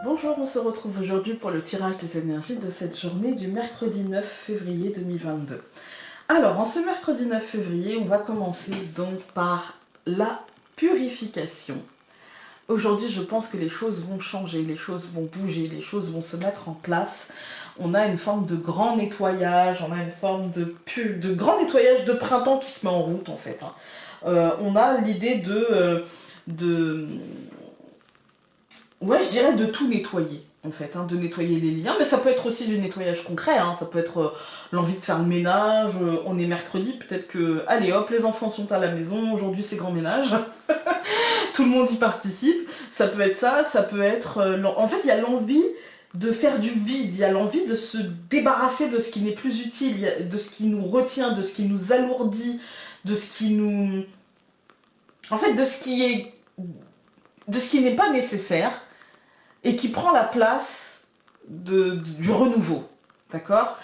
Bonjour, on se retrouve aujourd'hui pour le tirage des énergies de cette journée du mercredi 9 février 2022. Alors, en ce mercredi 9 février, on va commencer donc par la purification. Aujourd'hui, je pense que les choses vont changer, les choses vont bouger, les choses vont se mettre en place. On a une forme de grand nettoyage, on a une forme de grand nettoyage de printemps qui se met en route en fait. On a l'idée ouais, je dirais de tout nettoyer, en fait, de nettoyer les liens, mais ça peut être aussi du nettoyage concret, ça peut être l'envie de faire le ménage, on est mercredi, peut-être que, allez hop, les enfants sont à la maison, aujourd'hui c'est grand ménage, tout le monde y participe, ça peut être ça, ça peut être, en fait il y a l'envie de faire du vide, il y a l'envie de se débarrasser de ce qui n'est plus utile, de ce qui nous retient, de ce qui nous alourdit, de ce qui nous... En fait, de ce qui n'est pas nécessaire, et qui prend la place du renouveau, d'accord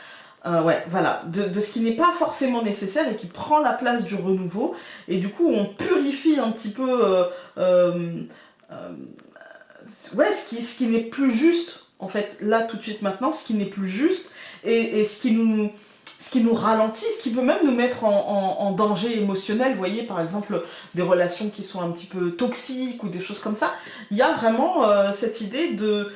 ouais, voilà, de ce qui n'est pas forcément nécessaire et qui prend la place du renouveau, et du coup on purifie un petit peu ouais, ce qui n'est plus juste, en fait, là tout de suite maintenant, ce qui n'est plus juste, et ce qui nous ralentit, ce qui peut même nous mettre en danger émotionnel, vous voyez, par exemple, des relations qui sont un petit peu toxiques ou des choses comme ça. Il y a vraiment cette idée de...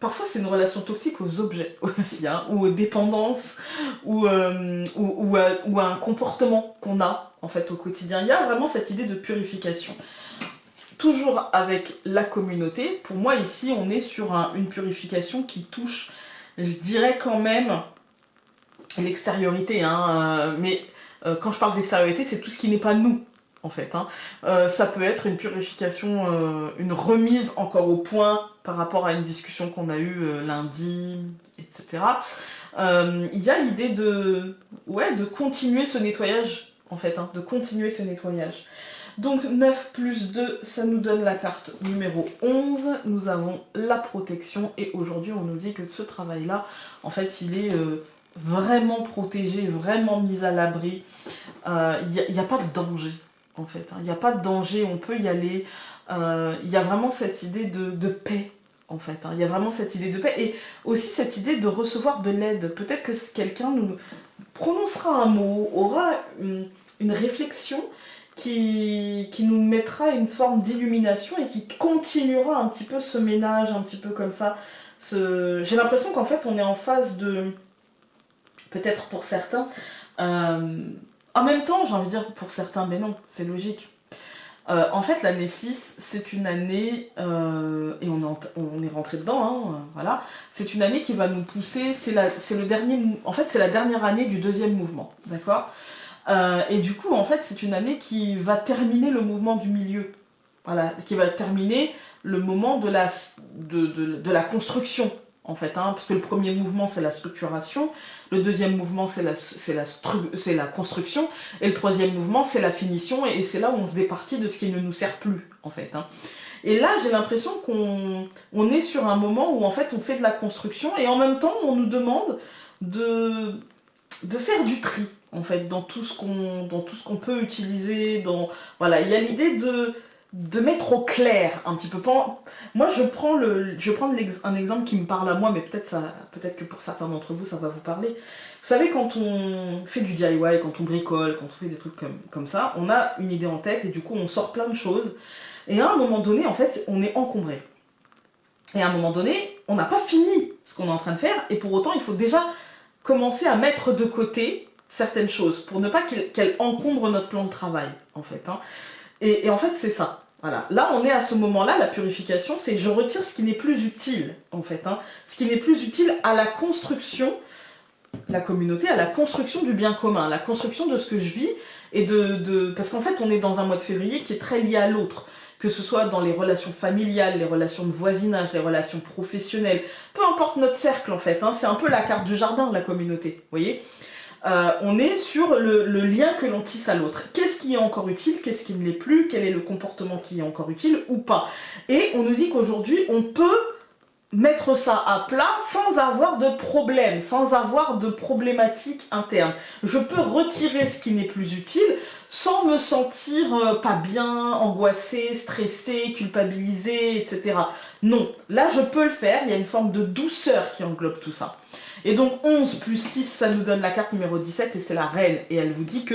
Parfois, c'est une relation toxique aux objets aussi, ou aux dépendances, ou à un comportement qu'on a, en fait, au quotidien. Il y a vraiment cette idée de purification. Toujours avec la communauté, pour moi, ici, on est sur une purification qui touche, je dirais quand même, l'extériorité, mais quand je parle d'extériorité, c'est tout ce qui n'est pas nous, en fait. Ça peut être une purification, une remise encore au point par rapport à une discussion qu'on a eue lundi, etc. Il y a l'idée de continuer ce nettoyage, en fait, de continuer ce nettoyage. Donc 9 plus 2, ça nous donne la carte numéro 11. Nous avons la protection, et aujourd'hui on nous dit que ce travail-là, en fait, il est... vraiment protégé, vraiment mis à l'abri. Il n'y a pas de danger, en fait. Il n'y a pas de danger, on peut y aller. Il y a vraiment cette idée de paix, en fait. Il y a vraiment cette idée de paix, et aussi cette idée de recevoir de l'aide. Peut-être que quelqu'un nous prononcera un mot, aura une réflexion qui nous mettra une forme d'illumination et qui continuera un petit peu ce ménage, un petit peu comme ça. J'ai l'impression qu'en fait, on est en phase de... Peut-être pour certains. En même temps, j'ai envie de dire pour certains, mais non, c'est logique. En fait, l'année 6, c'est une année, et on est rentré dedans, voilà, c'est une année qui va nous pousser, c'est le dernier, en fait, c'est la dernière année du deuxième mouvement, d'accord et du coup, en fait, c'est une année qui va terminer le mouvement du milieu, voilà, qui va terminer le moment de la construction, en fait, parce que le premier mouvement c'est la structuration, le deuxième mouvement c'est la construction, et le troisième mouvement c'est la finition, et c'est là où on se départit de ce qui ne nous sert plus, en fait. Et là j'ai l'impression qu'on est sur un moment où en fait on fait de la construction, et en même temps on nous demande de faire du tri, en fait, dans tout ce qu'on peut utiliser, voilà, il y a l'idée de mettre au clair un petit peu. Moi, je vais prendre un exemple qui me parle à moi, mais peut-être que pour certains d'entre vous, ça va vous parler. Vous savez, quand on fait du DIY, quand on bricole, quand on fait des trucs comme ça, on a une idée en tête, et du coup, on sort plein de choses. Et à un moment donné, en fait, on est encombré. Et à un moment donné, on n'a pas fini ce qu'on est en train de faire, et pour autant, il faut déjà commencer à mettre de côté certaines choses, pour ne pas qu'elles encombrent notre plan de travail, en fait. Et en fait, c'est ça. Voilà. Là, on est à ce moment-là, la purification, c'est je retire ce qui n'est plus utile, en fait. Ce qui n'est plus utile à la construction, la communauté, à la construction du bien commun, à la construction de ce que je vis, et parce qu'en fait, on est dans un mois de février qui est très lié à l'autre, que ce soit dans les relations familiales, les relations de voisinage, les relations professionnelles, peu importe notre cercle, en fait. C'est un peu la carte du jardin de la communauté, vous voyez. On est sur le lien que l'on tisse à l'autre. Qu'est-ce qui est encore utile, qu'est-ce qui ne l'est plus, quel est le comportement qui est encore utile ou pas. Et on nous dit qu'aujourd'hui, on peut mettre ça à plat sans avoir de problème, sans avoir de problématique interne. Je peux retirer ce qui n'est plus utile sans me sentir pas bien, angoissée, stressée, culpabilisée, etc. Non, là je peux le faire, il y a une forme de douceur qui englobe tout ça. Et donc 11 plus 6, ça nous donne la carte numéro 17 et c'est la reine. Et elle vous dit que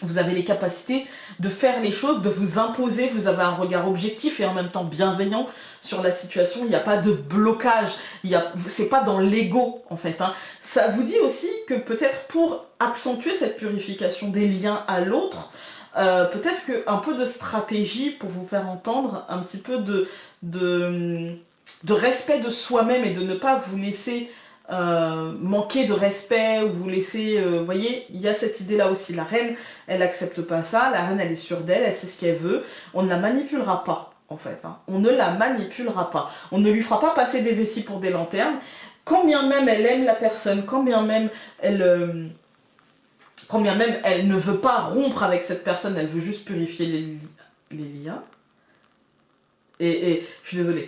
vous avez les capacités de faire les choses, de vous imposer, vous avez un regard objectif et en même temps bienveillant sur la situation, il n'y a pas de blocage, c'est pas dans l'ego en fait. Hein. Ça vous dit aussi que peut-être pour accentuer cette purification des liens à l'autre, peut-être qu'un peu de stratégie pour vous faire entendre un petit peu de respect de soi-même et de ne pas vous laisser manquer de respect ou vous laisser, vous voyez, il y a cette idée là aussi. La reine, elle accepte pas ça, la reine elle est sûre d'elle, elle sait ce qu'elle veut, on ne la manipulera pas en fait, hein. On ne la manipulera pas, on ne lui fera pas passer des vessies pour des lanternes, quand bien même elle aime la personne, quand bien même elle ne veut pas rompre avec cette personne, elle veut juste purifier les liens. Et je suis désolée.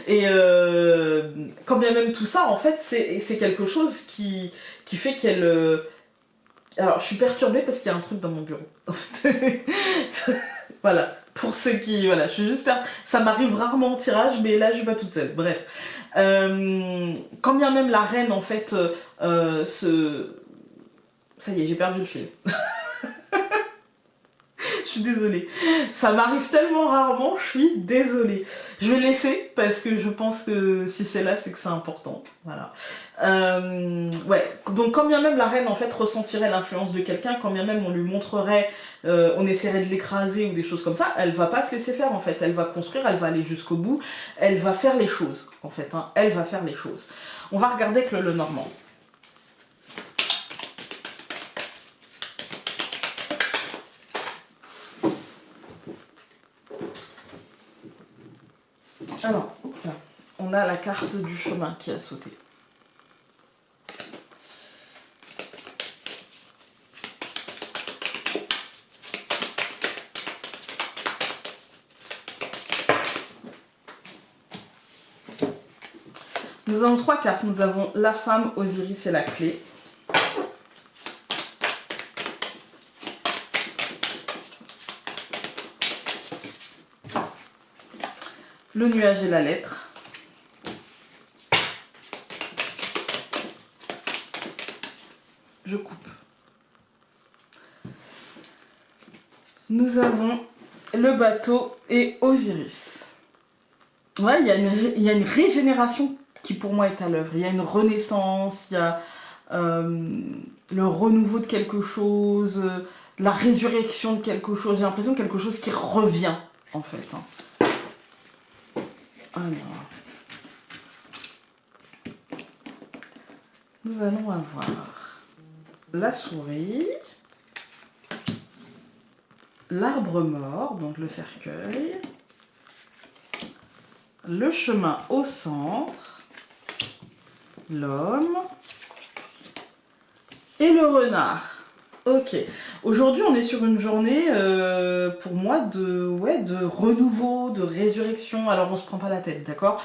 Et quand bien même tout ça, en fait, c'est quelque chose qui fait qu'elle... Alors, je suis perturbée parce qu'il y a un truc dans mon bureau. Voilà. Pour ceux qui... Voilà, je suis juste ça m'arrive rarement en tirage, mais là, je suis pas toute seule. Bref. Quand bien même la reine, en fait, Ça y est, j'ai perdu le fil. Je suis désolée. Ça m'arrive tellement rarement, je suis désolée. Je vais laisser parce que je pense que si c'est là, c'est que c'est important. Voilà. Ouais. Donc quand bien même la reine en fait ressentirait l'influence de quelqu'un, quand bien même on lui montrerait, on essaierait de l'écraser ou des choses comme ça, elle va pas se laisser faire en fait. Elle va construire, elle va aller jusqu'au bout, elle va faire les choses en fait. Hein. Elle va faire les choses. On va regarder avec le Normand. Alors, là, on a la carte du chemin qui a sauté. Nous avons 3 cartes. Nous avons la femme, Osiris et la clé. Le nuage et la lettre. Je coupe. Nous avons le bateau et Osiris. Ouais, il y a une régénération qui pour moi est à l'œuvre. Il y a une renaissance, il y a le renouveau de quelque chose, la résurrection de quelque chose. J'ai l'impression de quelque chose qui revient en fait. Hein. Alors, nous allons avoir la souris, l'arbre mort, donc le cercueil, le chemin au centre, l'homme et le renard. Ok, aujourd'hui on est sur une journée pour moi de renouveau, de résurrection. Alors on se prend pas la tête, d'accord.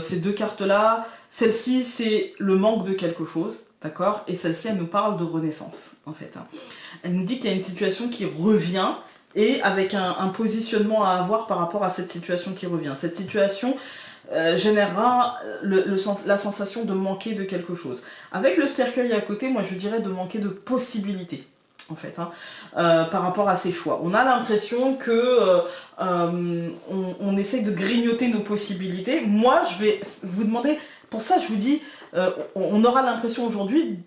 Ces 2 cartes là, celle-ci c'est le manque de quelque chose, d'accord. Et celle-ci elle nous parle de renaissance en fait. Hein. Elle nous dit qu'il y a une situation qui revient et avec un positionnement à avoir par rapport à cette situation qui revient. Cette situation générera la sensation de manquer de quelque chose. Avec le cercueil à côté, moi je dirais de manquer de possibilités en fait, hein, par rapport à ses choix. On a l'impression que on essaie de grignoter nos possibilités. Moi je vais vous demander, pour ça je vous dis, on aura l'impression aujourd'hui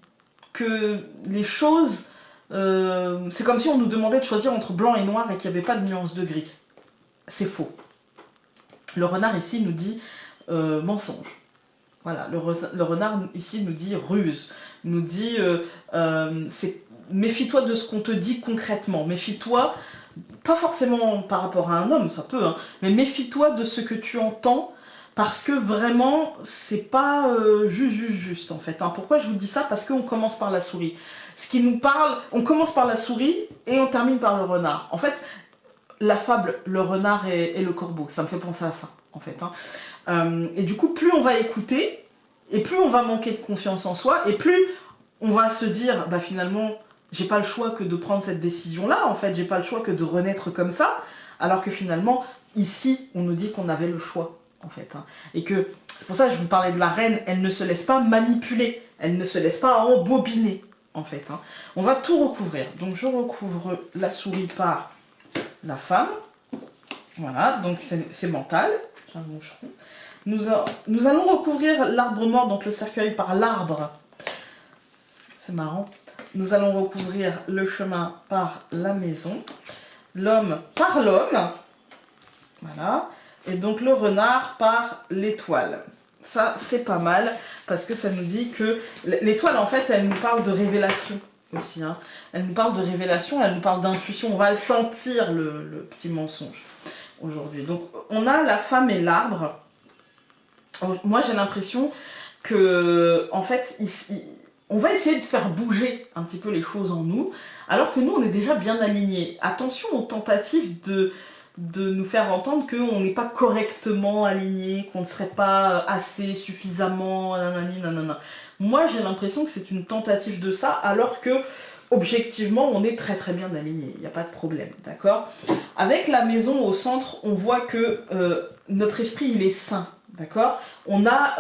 que les choses, c'est comme si on nous demandait de choisir entre blanc et noir et qu'il n'y avait pas de nuance de gris. C'est faux. Le renard ici nous dit mensonge. Voilà, le renard ici nous dit ruse, nous dit méfie-toi de ce qu'on te dit concrètement, méfie-toi, pas forcément par rapport à un homme, ça peut, hein, mais méfie-toi de ce que tu entends, parce que vraiment, c'est pas juste en fait. Hein. Pourquoi je vous dis ça? Parce qu'on commence par la souris. Ce qui nous parle, on commence par la souris et on termine par le renard. En fait, la fable Le renard et le corbeau, ça me fait penser à ça, en fait. Hein. Et du coup, plus on va écouter, et plus on va manquer de confiance en soi, et plus on va se dire, bah finalement, j'ai pas le choix que de prendre cette décision-là, en fait, j'ai pas le choix que de renaître comme ça, alors que finalement, ici, on nous dit qu'on avait le choix, en fait. Hein. Et que, c'est pour ça que je vous parlais de la reine, elle ne se laisse pas manipuler, elle ne se laisse pas embobiner, en fait. Hein. On va tout recouvrir. Donc je recouvre la souris par la femme. Voilà, donc c'est mental. J'ai un moucheron. Nous allons recouvrir l'arbre mort, donc le cercueil, par l'arbre. C'est marrant. Nous allons recouvrir le chemin par la maison. L'homme par l'homme. Voilà. Et donc le renard par l'étoile. Ça, c'est pas mal, parce que ça nous dit que l'étoile, en fait, elle nous parle de révélation aussi. Hein. Elle nous parle de révélation, elle nous parle d'intuition. On va le sentir, le petit mensonge, aujourd'hui. Donc, on a la femme et l'arbre. Moi, j'ai l'impression que, en fait, on va essayer de faire bouger un petit peu les choses en nous, alors que nous, on est déjà bien alignés. Attention aux tentatives de nous faire entendre qu'on n'est pas correctement aligné, qu'on ne serait pas assez, suffisamment, nanani, nanana. Moi, j'ai l'impression que c'est une tentative de ça, alors que, objectivement, on est très très bien aligné, il n'y a pas de problème, d'accord? Avec la maison au centre, on voit que notre esprit, il est sain, d'accord? On a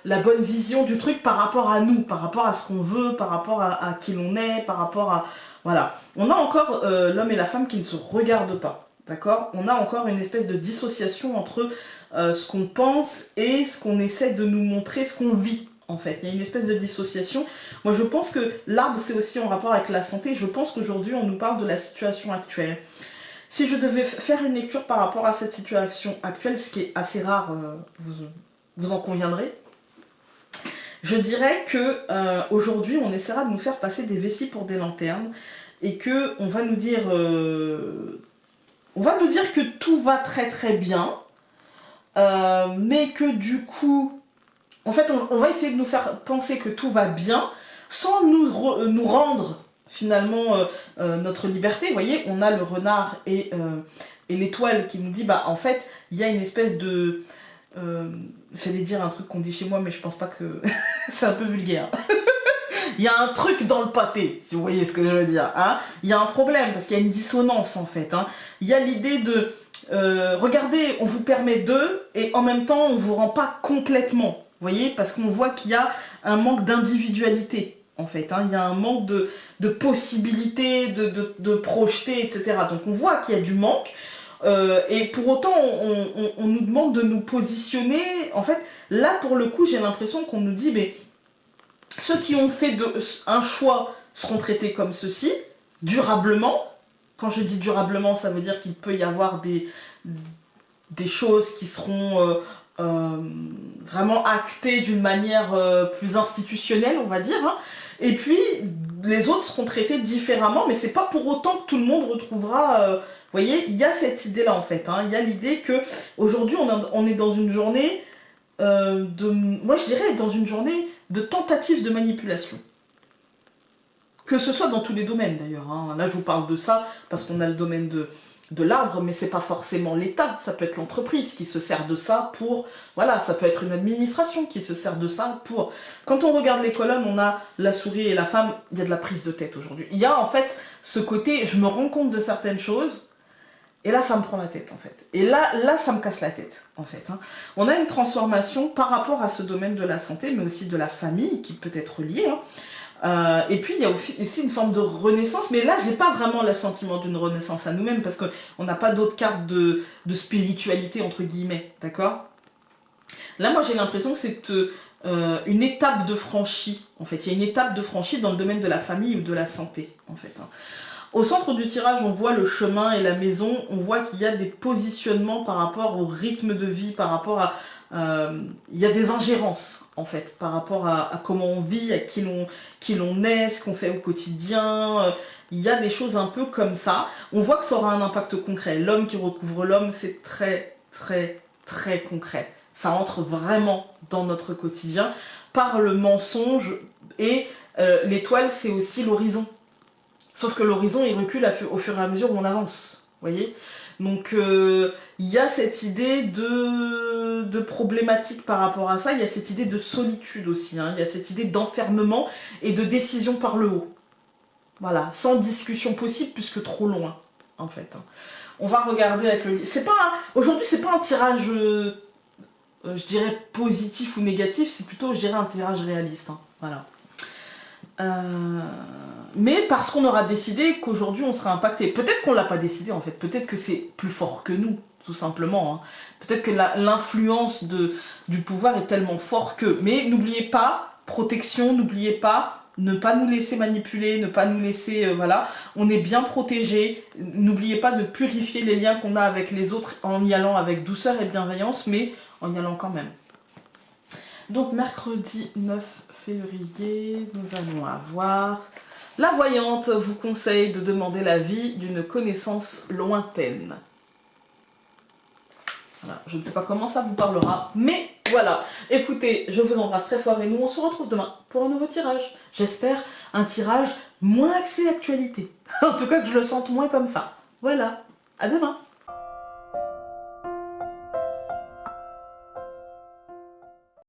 la bonne vision du truc par rapport à nous, par rapport à ce qu'on veut, par rapport à qui l'on est, par rapport à... Voilà. On a encore l'homme et la femme qui ne se regardent pas. D'accord? On a encore une espèce de dissociation entre ce qu'on pense et ce qu'on essaie de nous montrer, ce qu'on vit, en fait. Il y a une espèce de dissociation. Moi, je pense que l'arbre, c'est aussi en rapport avec la santé. Je pense qu'aujourd'hui, on nous parle de la situation actuelle. Si je devais faire une lecture par rapport à cette situation actuelle, ce qui est assez rare, vous en conviendrez, je dirais que aujourd'hui, on essaiera de nous faire passer des vessies pour des lanternes et que on va nous dire... On va nous dire que tout va très très bien, mais que du coup, en fait, on va essayer de nous faire penser que tout va bien, sans nous rendre finalement notre liberté. Vous voyez, on a le renard et l'étoile qui nous dit, bah en fait, il y a une espèce de... j'allais dire un truc qu'on dit chez moi, mais je pense pas que... c'est un peu vulgaire. Il y a un truc dans le pâté, si vous voyez ce que je veux dire. Hein. Il y a un problème, parce qu'il y a une dissonance, en fait. Hein. Il y a l'idée de... regardez, on vous permet de, et en même temps, on ne vous rend pas complètement. Vous voyez, parce qu'on voit qu'il y a un manque d'individualité, en fait. Hein. Il y a un manque de possibilités, de projeter, etc. Donc on voit qu'il y a du manque. Et pour autant, on nous demande de nous positionner. En fait, là, pour le coup, j'ai l'impression qu'on nous dit... mais ceux qui ont fait un choix seront traités comme ceci, durablement. Quand je dis durablement, ça veut dire qu'il peut y avoir des choses qui seront vraiment actées d'une manière plus institutionnelle, on va dire. Hein. Et puis, les autres seront traités différemment, mais c'est pas pour autant que tout le monde retrouvera... vous voyez, il y a cette idée-là, en fait. Hein. Il y a l'idée que aujourd'hui on est dans une journée... moi je dirais dans une journée de tentative de manipulation. Que ce soit dans tous les domaines d'ailleurs. Hein. Là je vous parle de ça parce qu'on a le domaine de l'arbre, mais c'est pas forcément l'État, ça peut être l'entreprise qui se sert de ça pour... Voilà, ça peut être une administration qui se sert de ça pour... Quand on regarde les colonnes, on a la souris et la femme, il y a de la prise de tête aujourd'hui. Il y a en fait ce côté, je me rends compte de certaines choses, et là, ça me prend la tête, en fait. Et là, ça me casse la tête, en fait. Hein. On a une transformation par rapport à ce domaine de la santé, mais aussi de la famille, qui peut être liée. Hein. Et puis, il y a aussi une forme de renaissance. Mais là, j'ai pas vraiment le sentiment d'une renaissance à nous-mêmes, parce qu'on n'a pas d'autres cartes de spiritualité, entre guillemets. D'accord? Là, moi, j'ai l'impression que c'est une étape de franchie, en fait. Il y a une étape de franchie dans le domaine de la famille ou de la santé, en fait. Hein. Au centre du tirage, on voit le chemin et la maison, on voit qu'il y a des positionnements par rapport au rythme de vie, par rapport à... il y a des ingérences, en fait, par rapport à comment on vit, à qui l'on est, ce qu'on fait au quotidien. Il y a des choses un peu comme ça. On voit que ça aura un impact concret. L'homme qui recouvre l'homme, c'est très, très, très concret. Ça entre vraiment dans notre quotidien par le mensonge. Et l'étoile, c'est aussi l'horizon. Sauf que l'horizon, il recule au fur et à mesure où on avance, vous voyez? Donc il y a cette idée de problématique par rapport à ça, il y a cette idée de solitude aussi, hein. Il y a cette idée d'enfermement et de décision par le haut. Voilà, sans discussion possible puisque trop loin, en fait. Hein. On va regarder avec le livre. Aujourd'hui, c'est pas un tirage, je dirais, positif ou négatif, c'est plutôt, je dirais, un tirage réaliste. Hein. Voilà. Mais parce qu'on aura décidé qu'aujourd'hui on sera impacté. Peut-être qu'on l'a pas décidé en fait, peut-être que c'est plus fort que nous, tout simplement. Hein. Peut-être que l'influence du pouvoir est tellement fort que... Mais n'oubliez pas, protection, n'oubliez pas, ne pas nous laisser manipuler, ne pas nous laisser... voilà, on est bien protégé. N'oubliez pas de purifier les liens qu'on a avec les autres en y allant avec douceur et bienveillance, mais en y allant quand même. Donc mercredi 9 février, nous allons avoir... La voyante vous conseille de demander l'avis d'une connaissance lointaine. Voilà, je ne sais pas comment ça vous parlera, mais voilà. Écoutez, je vous embrasse très fort et nous on se retrouve demain pour un nouveau tirage. J'espère un tirage moins axé actualité. En tout cas que je le sente moins comme ça. Voilà, à demain.